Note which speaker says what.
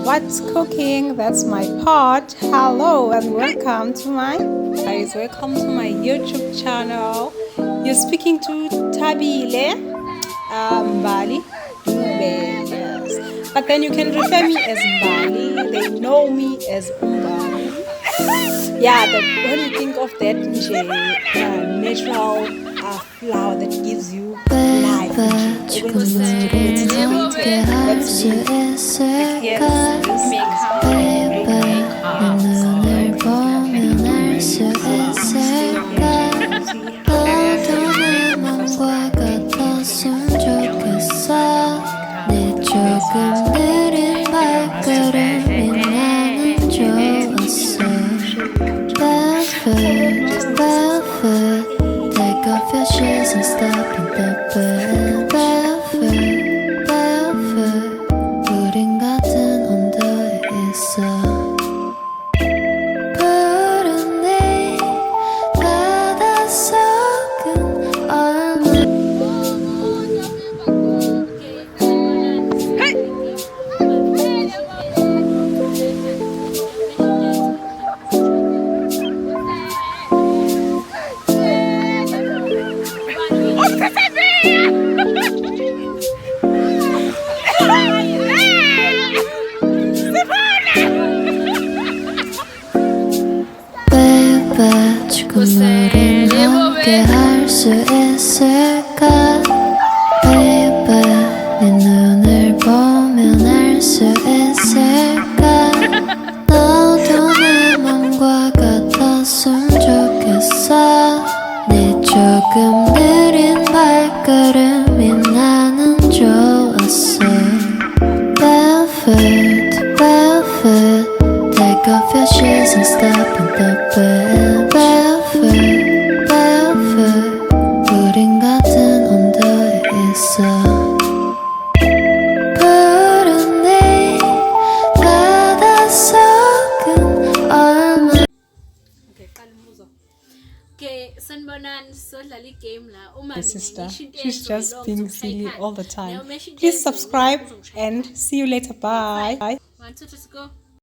Speaker 1: what's cooking? That's my pot. Hello and welcome to my YouTube channel. You're speaking to Thabile Mbali Dube, yes. But then you can refer me as Mbali. They know me as Mbali. Yeah, when you think of that natural flower that gives you life,
Speaker 2: take off your shoes and step in the bed. Barefoot, 우린 같은 온도에 있어. 푸른 네 바닷속은 얼마 지금 우린 함께 할 수 있을까? Baby, 네 눈을 보면 알 수 있을까? 너도 내 맘과 같았으면 좋겠어. 네 조금 느린 발걸음이 나는 좋았어. Barefoot, barefoot, take off your shoes and step in the bed. Barefoot, barefoot, 우린 같은 온도에 있어. 푸른 네 바닷속은 얼마
Speaker 1: my sister, she's just being silly all the time. Please subscribe and see you later. Bye.
Speaker 3: 1, 2, 3, go.